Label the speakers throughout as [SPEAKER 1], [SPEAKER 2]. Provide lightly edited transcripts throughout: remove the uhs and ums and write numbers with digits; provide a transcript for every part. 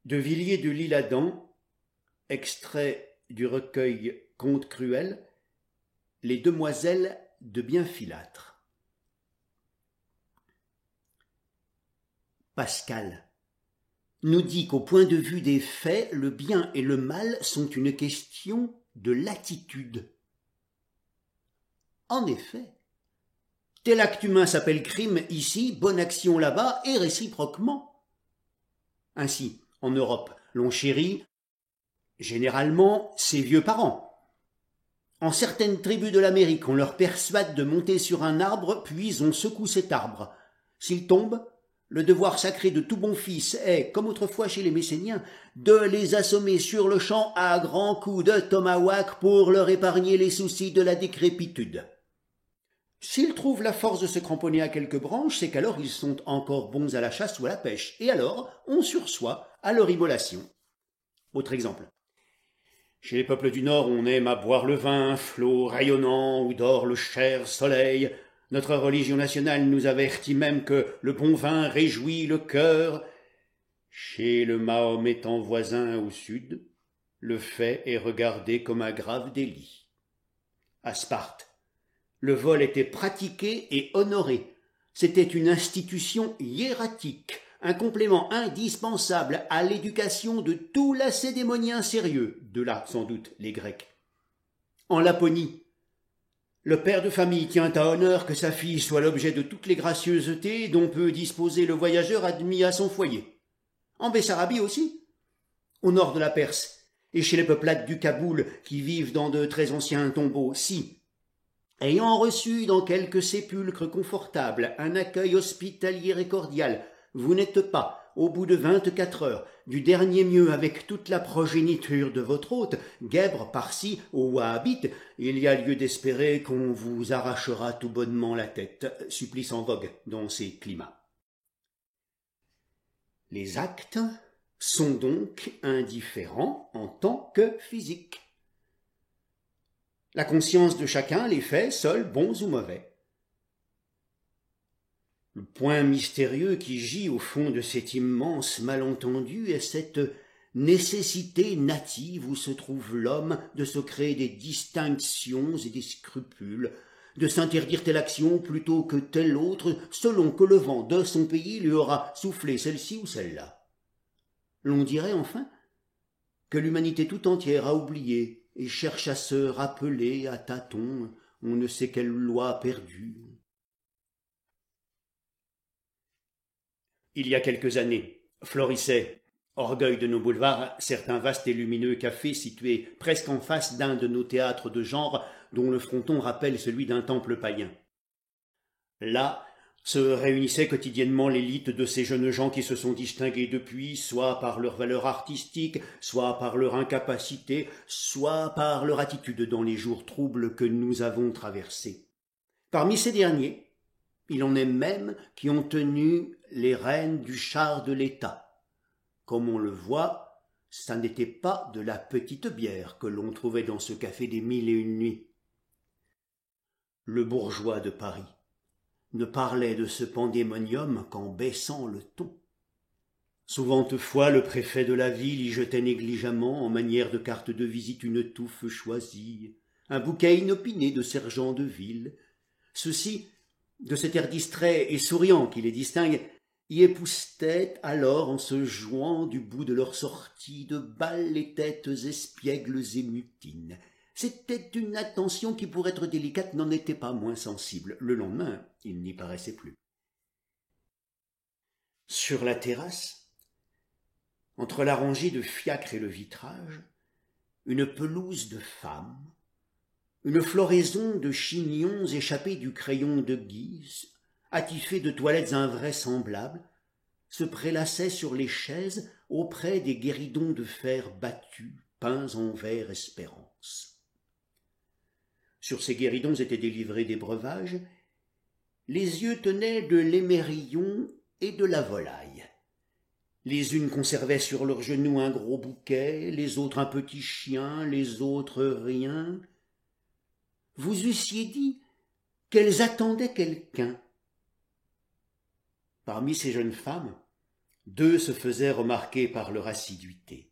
[SPEAKER 1] De Villiers de l'Isle-Adam, extrait du recueil Contes cruels, Les demoiselles de Bienfilâtre. Pascal nous dit qu'au point de vue des faits, le bien et le mal sont une question de latitude. En effet, tel acte humain s'appelle crime ici, bonne action là-bas, et réciproquement. Ainsi, en Europe, l'on chérit généralement ses vieux parents. En certaines tribus de l'Amérique, on leur persuade de monter sur un arbre, puis on secoue cet arbre. S'il tombe, le devoir sacré de tout bon fils est, comme autrefois chez les Messéniens, de les assommer sur le champ à grands coups de tomahawk pour leur épargner les soucis de la décrépitude. S'ils trouvent la force de se cramponner à quelques branches, c'est qu'alors ils sont encore bons à la chasse ou à la pêche, et alors on sursoit à leur immolation. Autre exemple. Chez les peuples du Nord, on aime à boire le vin, flot rayonnant, où dort le cher soleil. Notre religion nationale nous avertit même que le bon vin réjouit le cœur. Chez le mahométan voisin au sud, le fait est regardé comme un grave délit. À Sparte, le vol était pratiqué et honoré. C'était une institution hiératique, un complément indispensable à l'éducation de tout lacédémonien sérieux, de là sans doute les Grecs. En Laponie, le père de famille tient à honneur que sa fille soit l'objet de toutes les gracieusetés dont peut disposer le voyageur admis à son foyer. En Bessarabie aussi, au nord de la Perse, et chez les peuplades du Kaboul qui vivent dans de très anciens tombeaux, si, ayant reçu dans quelque sépulcre confortable un accueil hospitalier et cordial, vous n'êtes pas, au bout de 24 heures, du dernier mieux avec toute la progéniture de votre hôte, guèbre par-ci ou wahhabite, il y a lieu d'espérer qu'on vous arrachera tout bonnement la tête, supplice en vogue dans ces climats. Les actes sont donc indifférents en tant que physiques. La conscience de chacun les fait seuls bons ou mauvais. Le point mystérieux qui gît au fond de cet immense malentendu est cette nécessité native où se trouve l'homme de se créer des distinctions et des scrupules, de s'interdire telle action plutôt que telle autre, selon que le vent de son pays lui aura soufflé celle-ci ou celle-là. L'on dirait enfin que l'humanité tout entière a oublié et cherche à se rappeler à tâtons on ne sait quelle loi perdue. Il y a quelques années, florissait, orgueil de nos boulevards, certains vastes et lumineux cafés situés presque en face d'un de nos théâtres de genre dont le fronton rappelle celui d'un temple païen. Là se réunissait quotidiennement l'élite de ces jeunes gens qui se sont distingués depuis, soit par leur valeur artistique, soit par leur incapacité, soit par leur attitude dans les jours troubles que nous avons traversés. Parmi ces derniers, il en est même qui ont tenu les rênes du char de l'État. Comme on le voit, ça n'était pas de la petite bière que l'on trouvait dans ce café des 1001 nuits. Le bourgeois de Paris ne parlait de ce pandémonium qu'en baissant le ton. Souvent fois, le préfet de la ville y jetait négligemment, en manière de carte de visite, une touffe choisie, un bouquet inopiné de sergents de ville. Ceux-ci, de cet air distrait et souriant qui les distingue, y époussetaient alors en se jouant du bout de leur sortie de bal les têtes espiègles et mutines. C'était une attention qui, pour être délicate, n'en était pas moins sensible. Le lendemain, il n'y paraissait plus. Sur la terrasse, entre la rangée de fiacres et le vitrage, une pelouse de femmes, une floraison de chignons échappés du crayon de Guise, attifés de toilettes invraisemblables, se prélassaient sur les chaises auprès des guéridons de fer battus, peints en vert espérance. Sur ces guéridons étaient délivrés des breuvages. Les yeux tenaient de l'émerillon et de la volaille. Les unes conservaient sur leurs genoux un gros bouquet, les autres un petit chien, les autres rien. Vous eussiez dit qu'elles attendaient quelqu'un. Parmi ces jeunes femmes, Deux se faisaient remarquer par leur assiduité.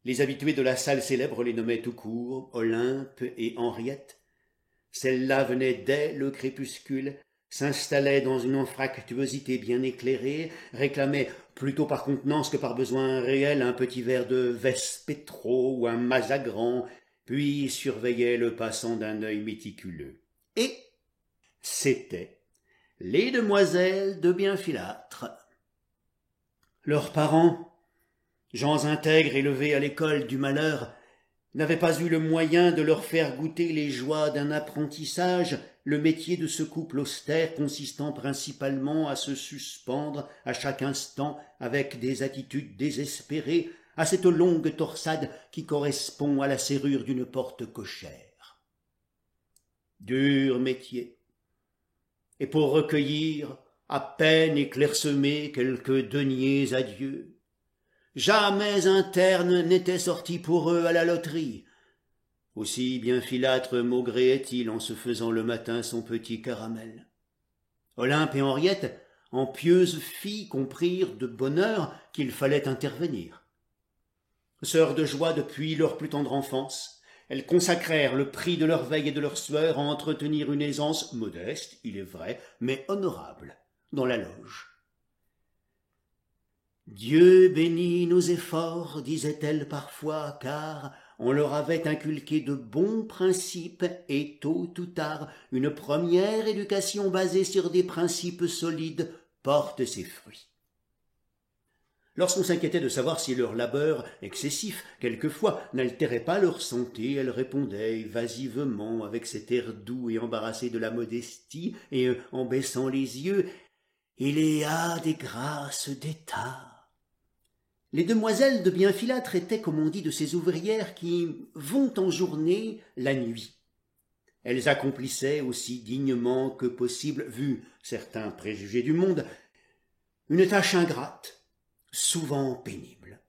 [SPEAKER 1] Les habitués de la salle célèbre les nommaient tout court Olympe et Henriette. Celle-là venait dès le crépuscule, s'installait dans une anfractuosité bien éclairée, réclamait plutôt par contenance que par besoin réel un petit verre de Vespetro ou un Mazagran, puis surveillait le passant d'un œil méticuleux. Et c'étaient les demoiselles de Bienfilâtre. Leurs parents, gens intègres élevés à l'école du malheur, n'avaient pas eu le moyen de leur faire goûter les joies d'un apprentissage, le métier de ce couple austère consistant principalement à se suspendre à chaque instant avec des attitudes désespérées à cette longue torsade qui correspond à la serrure d'une porte cochère. Dur métier. Et pour recueillir, à peine et clairsemer quelques deniers à Dieu, jamais un terne n'était sorti pour eux à la loterie. Aussi Bienfilâtre maugréait-il en se faisant le matin son petit caramel. Olympe et Henriette, en pieuses filles, comprirent de bonne heure qu'il fallait intervenir. Sœurs de joie depuis leur plus tendre enfance, elles consacrèrent le prix de leur veille et de leur sueur à entretenir une aisance modeste, il est vrai, mais honorable, dans la loge. « Dieu bénit nos efforts, disait-elle parfois, car on leur avait inculqué de bons principes et tôt ou tard, une première éducation basée sur des principes solides porte ses fruits. » Lorsqu'on s'inquiétait de savoir si leur labeur excessif, quelquefois, n'altérait pas leur santé, elle répondait évasivement, avec cet air doux et embarrassé de la modestie, et en baissant les yeux, « Il y a des grâces d'État. » Les demoiselles de Bienfilâtre étaient, comme on dit, de ces ouvrières qui vont en journée la nuit. Elles accomplissaient aussi dignement que possible, vu certains préjugés du monde, une tâche ingrate, souvent pénible.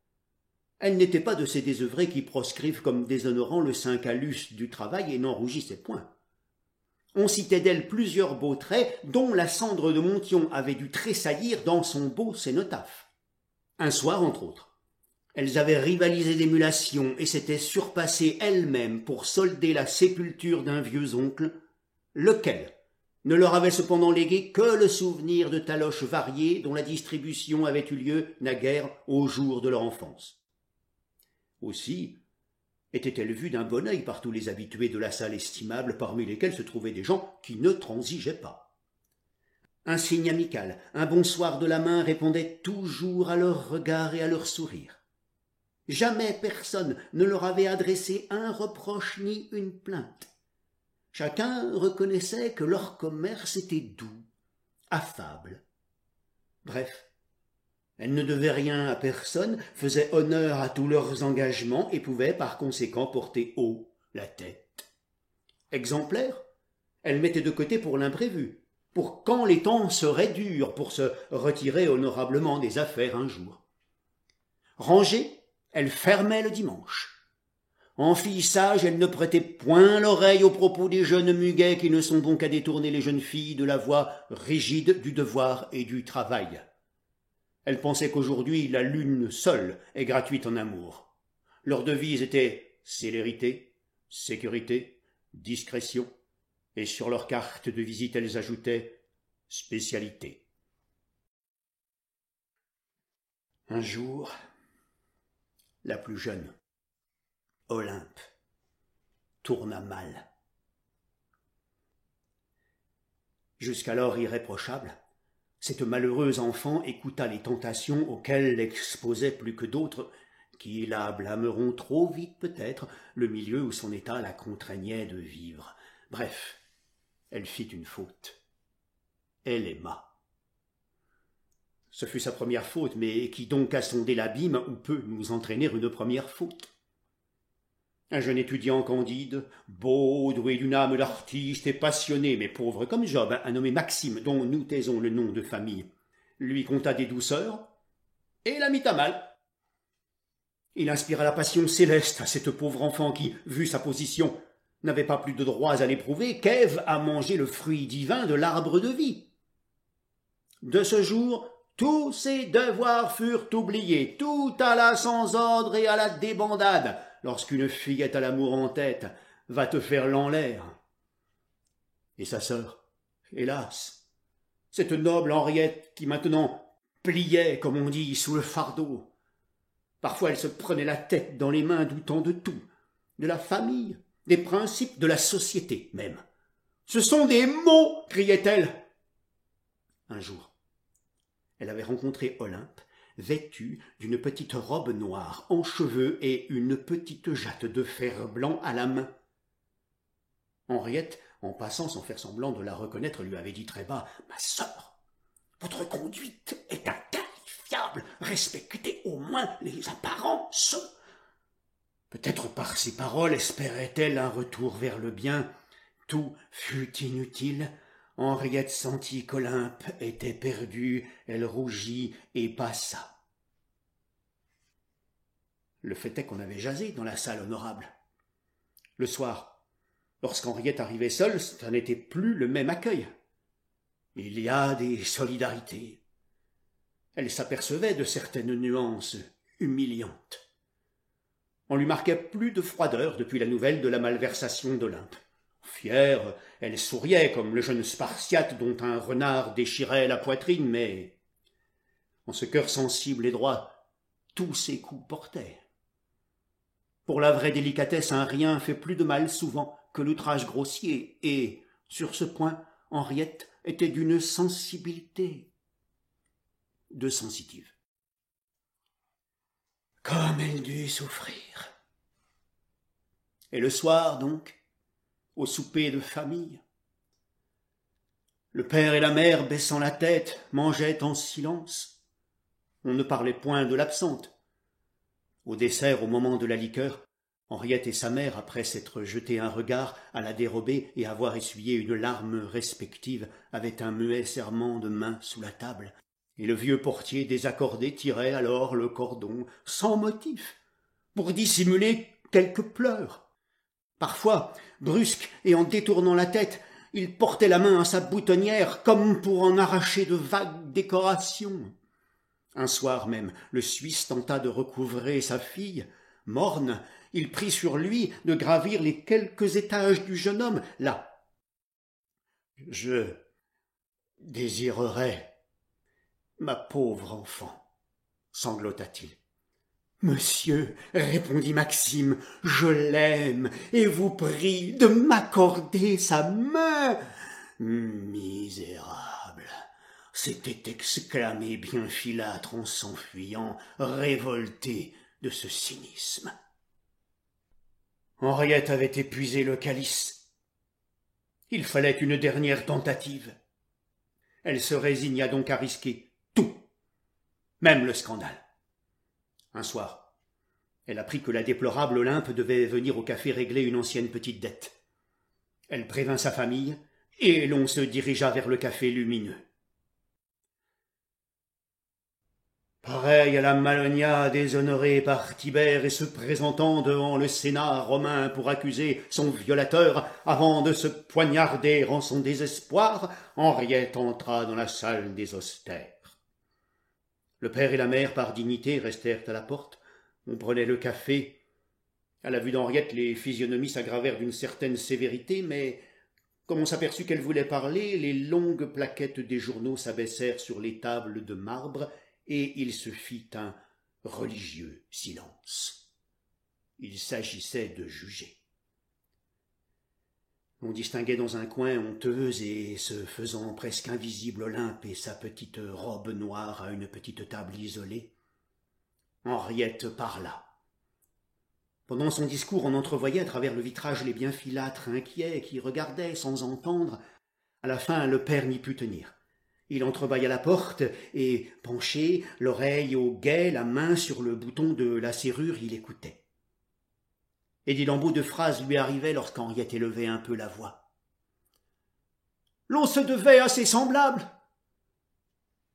[SPEAKER 1] Elles n'étaient pas de ces désœuvrés qui proscrivent comme déshonorant le saint calus du travail et n'en rougissaient point. On citait d'elles plusieurs beaux traits dont la cendre de Monthyon avait dû tressaillir dans son beau cénotaphe. Un soir, entre autres, elles avaient rivalisé d'émulation et s'étaient surpassées elles-mêmes pour solder la sépulture d'un vieux oncle, lequel ne leur avait cependant légué que le souvenir de taloches variées dont la distribution avait eu lieu naguère au jour de leur enfance. Aussi était-elle vue d'un bon œil par tous les habitués de la salle estimable, parmi lesquels se trouvaient des gens qui ne transigeaient pas. Un signe amical, un bonsoir de la main répondait toujours à leurs regards et à leurs sourires. Jamais personne ne leur avait adressé un reproche ni une plainte. Chacun reconnaissait que leur commerce était doux, affable. Bref, elles ne devaient rien à personne, faisaient honneur à tous leurs engagements et pouvaient par conséquent porter haut la tête. Exemplaires, elles mettaient de côté pour l'imprévu, pour quand les temps seraient durs, pour se retirer honorablement des affaires un jour. Rangées, elles fermaient le dimanche. En filles sages, elles ne prêtaient point l'oreille aux propos des jeunes muguets qui ne sont bons qu'à détourner les jeunes filles de la voie rigide du devoir et du travail. Elles pensaient qu'aujourd'hui la lune seule est gratuite en amour. Leur devise était célérité, sécurité, discrétion, et sur leur carte de visite elles ajoutaient spécialité. Un jour, la plus jeune, Olympe, tourna mal. Jusqu'alors irréprochable, cette malheureuse enfant écouta les tentations auxquelles l'exposait plus que d'autres, qui la blâmeront trop vite peut-être, le milieu où son état la contraignait de vivre. Bref, elle fit une faute. Elle aima. Ce fut sa première faute, mais qui donc a sondé l'abîme où peut nous entraîner une première faute? Un jeune étudiant candide, beau, doué d'une âme d'artiste et passionné, mais pauvre comme Job, un nommé Maxime, dont nous taisons le nom de famille, lui conta des douceurs et la mit à mal. Il inspira la passion céleste à cette pauvre enfant qui, vu sa position, n'avait pas plus de droits à l'éprouver qu'Ève à manger le fruit divin de l'arbre de vie. De ce jour, Tous ses devoirs furent oubliés, tout alla sans ordre et à la débandade, lorsqu'une fillette à l'amour en tête va te faire l'enlaire. Et sa sœur, hélas, cette noble Henriette qui maintenant pliait, comme on dit, sous le fardeau. Parfois elle se prenait la tête dans les mains, doutant de tout, de la famille, des principes, de la société même. « Ce sont des mots !» criait-elle. Un jour, elle avait rencontré Olympe, vêtue d'une petite robe noire, en cheveux et une petite jatte de fer blanc à la main. Henriette, en passant sans faire semblant de la reconnaître, lui avait dit très bas « Ma sœur, votre conduite est inqualifiable, respectez au moins les apparences. » Peut-être par ces paroles espérait-elle un retour vers le bien. Tout fut inutile. Henriette sentit qu'Olympe était perdue, elle rougit et passa. Le fait est qu'on avait jasé dans la salle honorable. Le soir, lorsqu'Henriette arrivait seule, ça n'était plus le même accueil. Il y a des solidarités. Elle s'apercevait de certaines nuances humiliantes. On lui marquait plus de froideur depuis la nouvelle de la malversation d'Olympe. Fière, elle souriait comme le jeune Spartiate dont un renard déchirait la poitrine, mais en ce cœur sensible et droit, tous ses coups portaient. Pour la vraie délicatesse, un rien fait plus de mal souvent que l'outrage grossier, et, sur ce point, Henriette était d'une sensibilité de sensitive. Comme elle dut souffrir. Et le soir, donc, au souper de famille, le père et la mère, baissant la tête, mangeaient en silence. On ne parlait point de l'absente. Au dessert, au moment de la liqueur, Henriette et sa mère, après s'être jeté un regard à la dérobée et avoir essuyé une larme respective, avaient un muet serrement de main sous la table, et le vieux portier désaccordé tirait alors le cordon, sans motif, pour dissimuler quelques pleurs. Parfois, brusque et en détournant la tête, il portait la main à sa boutonnière comme pour en arracher de vagues décorations. Un soir même, le Suisse tenta de recouvrer sa fille. Morne, il prit sur lui de gravir les quelques étages du jeune homme. Là, je désirerais ma pauvre enfant, sanglota-t-il. Monsieur, répondit Maxime, je l'aime et vous prie de m'accorder sa main. Misérable, s'était exclamé Bienfilâtre en s'enfuyant, révolté de ce cynisme. Henriette avait épuisé le calice. Il fallait une dernière tentative. Elle se résigna donc à risquer tout, même le scandale. Un soir, elle apprit que la déplorable Olympe devait venir au café régler une ancienne petite dette. Elle prévint sa famille, et l'on se dirigea vers le café lumineux. Pareil à la Mallonia déshonorée par Tibère et se présentant devant le Sénat romain pour accuser son violateur avant de se poignarder en son désespoir, Henriette entra dans la salle des austères. Le père et la mère, par dignité, restèrent à la porte. On prenait le café. À la vue d'Henriette, les physionomies s'aggravèrent d'une certaine sévérité, mais comme on s'aperçut qu'elle voulait parler, les longues plaquettes des journaux s'abaissèrent sur les tables de marbre, et il se fit un religieux silence. Il s'agissait de juger. On distinguait dans un coin honteuse et se faisant presque invisible Olympe et sa petite robe noire à une petite table isolée. Henriette parla. Pendant son discours, on entrevoyait à travers le vitrage les bienfilâtres inquiets qui regardaient sans entendre. À la fin, le père n'y put tenir. Il entrebâilla la porte et, penché, l'oreille au guet, la main sur le bouton de la serrure, il écoutait. Et des lambeaux de phrases lui arrivaient lorsqu'Henriette élevait un peu la voix. L'on se devait à ses semblables.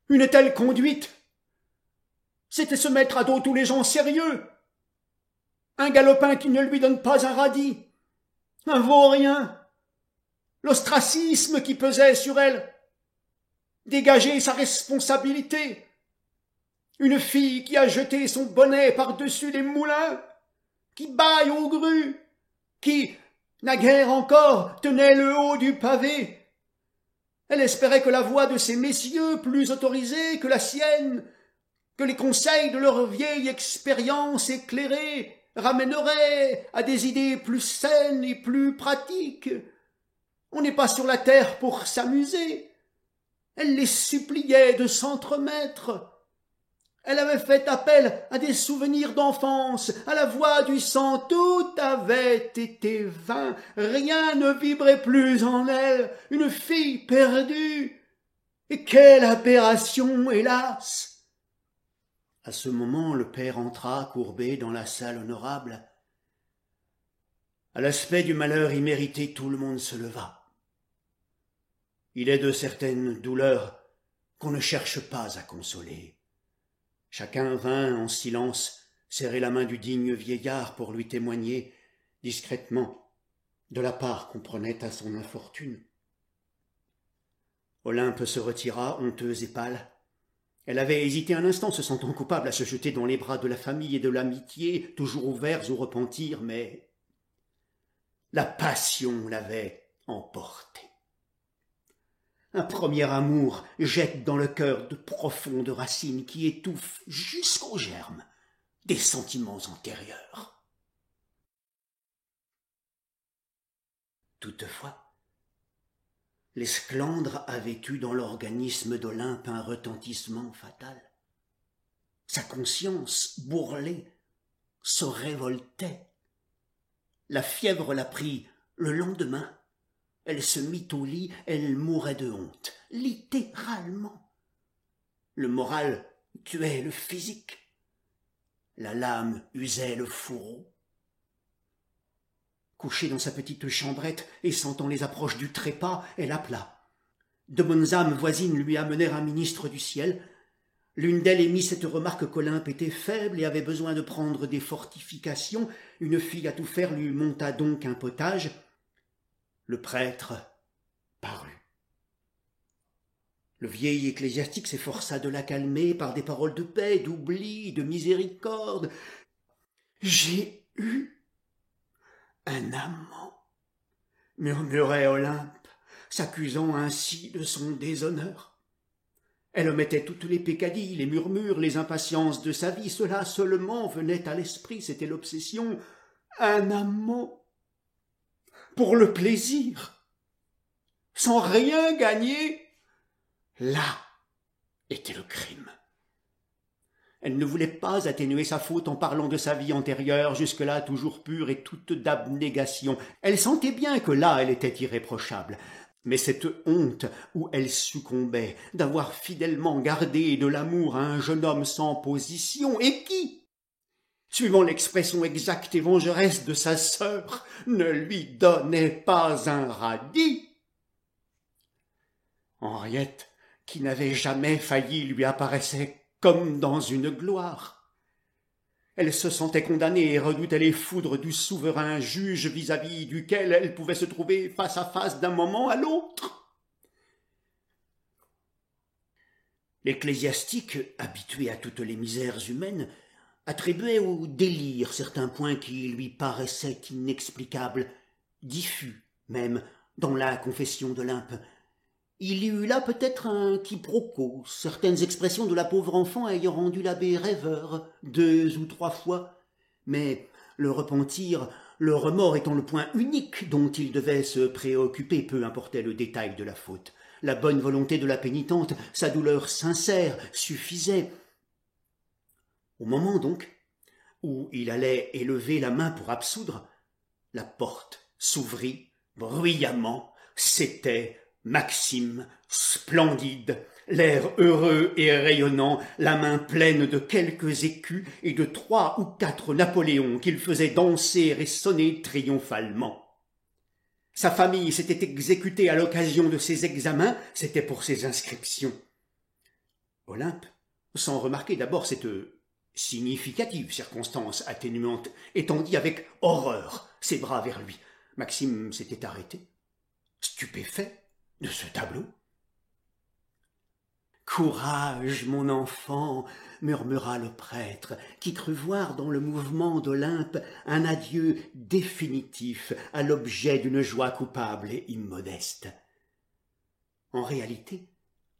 [SPEAKER 1] Une telle conduite, c'était se mettre à dos tous les gens sérieux. Un galopin qui ne lui donne pas un radis, un vaurien, l'ostracisme qui pesait sur elle. Dégager sa responsabilité, Une fille qui a jeté son bonnet par-dessus les moulins, qui bâille aux grues, qui, naguère encore, tenait le haut du pavé. Elle espérait que la voix de ces messieurs, plus autorisés que la sienne, que les conseils de leur vieille expérience éclairée, ramèneraient à des idées plus saines et plus pratiques. On n'est pas sur la terre pour s'amuser. Elle les suppliait de s'entremettre. Elle avait fait appel à des souvenirs d'enfance, à la voix du sang, tout avait été vain, rien ne vibrait plus en elle, une fille perdue. Et quelle aberration, hélas! À ce moment, le père entra, courbé, dans la salle honorable. À l'aspect du malheur immérité, tout le monde se leva. Il est de certaines douleurs qu'on ne cherche pas à consoler. Chacun vint en silence serrer la main du digne vieillard pour lui témoigner discrètement de la part qu'on prenait à son infortune. Olympe se retira, honteuse et pâle. Elle avait hésité un instant, se sentant coupable, à se jeter dans les bras de la famille et de l'amitié, toujours ouverts au repentir, mais la passion l'avait emportée. Un premier amour jette dans le cœur de profondes racines qui étouffent jusqu'au germe des sentiments antérieurs. Toutefois, l'esclandre avait eu dans l'organisme d'Olympe un retentissement fatal. Sa conscience, bourrelée, se révoltait. La fièvre la prit le lendemain. Elle se mit au lit, elle mourait de honte, littéralement. Le moral tuait le physique. La lame usait le fourreau. Couchée dans sa petite chambrette et sentant les approches du trépas, elle appela. De bonnes âmes voisines lui amenèrent un ministre du ciel. L'une d'elles émit cette remarque qu'Olympe était faible et avait besoin de prendre des fortifications. Une fille à tout faire lui monta donc un potage. Le prêtre parut. Le vieil ecclésiastique s'efforça de la calmer par des paroles de paix, d'oubli, de miséricorde. « J'ai eu un amant, » murmurait Olympe, s'accusant ainsi de son déshonneur. Elle omettait toutes les peccadilles, les murmures, les impatiences de sa vie. Cela seulement venait à l'esprit, c'était l'obsession. Un amant pour le plaisir, sans rien gagner. Là était le crime. Elle ne voulait pas atténuer sa faute en parlant de sa vie antérieure, jusque-là toujours pure et toute d'abnégation. Elle sentait bien que là elle était irréprochable. Mais cette honte où elle succombait d'avoir fidèlement gardé de l'amour à un jeune homme sans position, et qui, suivant l'expression exacte et vengeresse de sa sœur, ne lui donnait pas un radis. Henriette, qui n'avait jamais failli, lui apparaissait comme dans une gloire. Elle se sentait condamnée et redoutait les foudres du souverain juge vis-à-vis duquel elle pouvait se trouver face à face d'un moment à l'autre. L'ecclésiastique, habitué à toutes les misères humaines, attribuait au délire certains points qui lui paraissaient inexplicables, diffus même, dans la confession d'Olympe. Il y eut là peut-être un quiproquo, certaines expressions de la pauvre enfant ayant rendu l'abbé rêveur 2 ou 3 fois, mais le repentir, le remords étant le point unique dont il devait se préoccuper, peu importait le détail de la faute. La bonne volonté de la pénitente, sa douleur sincère, suffisaient. Au moment donc où il allait élever la main pour absoudre, la porte s'ouvrit bruyamment. C'était Maxime, splendide, l'air heureux et rayonnant, la main pleine de quelques écus et de 3 ou 4 Napoléons qu'il faisait danser et sonner triomphalement. Sa famille s'était exécutée à l'occasion de ses examens, c'était pour ses inscriptions. Olympe, sans remarquer d'abord cette significative circonstance atténuante, étendit avec horreur ses bras vers lui. Maxime s'était arrêté, stupéfait de ce tableau. Courage, mon enfant, murmura le prêtre, qui crut voir dans le mouvement d'Olympe un adieu définitif à l'objet d'une joie coupable et immodeste. En réalité,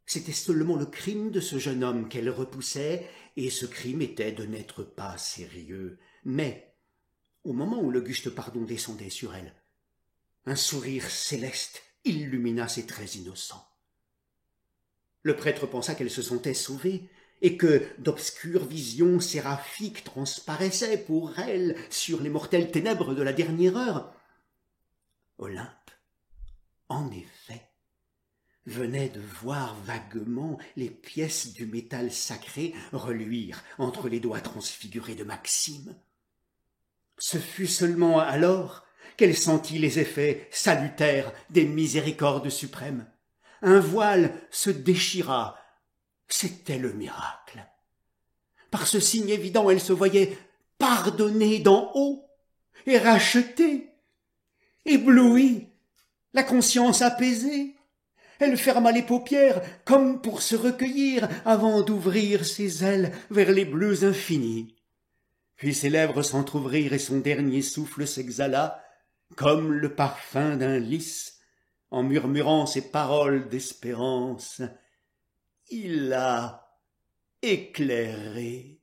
[SPEAKER 1] c'était seulement le crime de ce jeune homme qu'elle repoussait, et ce crime était de n'être pas sérieux. Mais, au moment où l'auguste pardon descendait sur elle, un sourire céleste illumina ses traits innocents. Le prêtre pensa qu'elle se sentait sauvée, et que d'obscures visions séraphiques transparaissaient pour elle sur les mortelles ténèbres de la dernière heure. Olympe, en effet, venait de voir vaguement les pièces du métal sacré reluire entre les doigts transfigurés de Maxime. Ce fut seulement alors qu'elle sentit les effets salutaires des miséricordes suprêmes. Un voile se déchira. C'était le miracle. Par ce signe évident, elle se voyait pardonnée d'en haut et rachetée. Éblouie, la conscience apaisée, elle ferma les paupières comme pour se recueillir avant d'ouvrir ses ailes vers les bleus infinis. Puis ses lèvres s'entr'ouvrirent et son dernier souffle s'exhala comme le parfum d'un lys. En murmurant ces paroles d'espérance, il a éclairé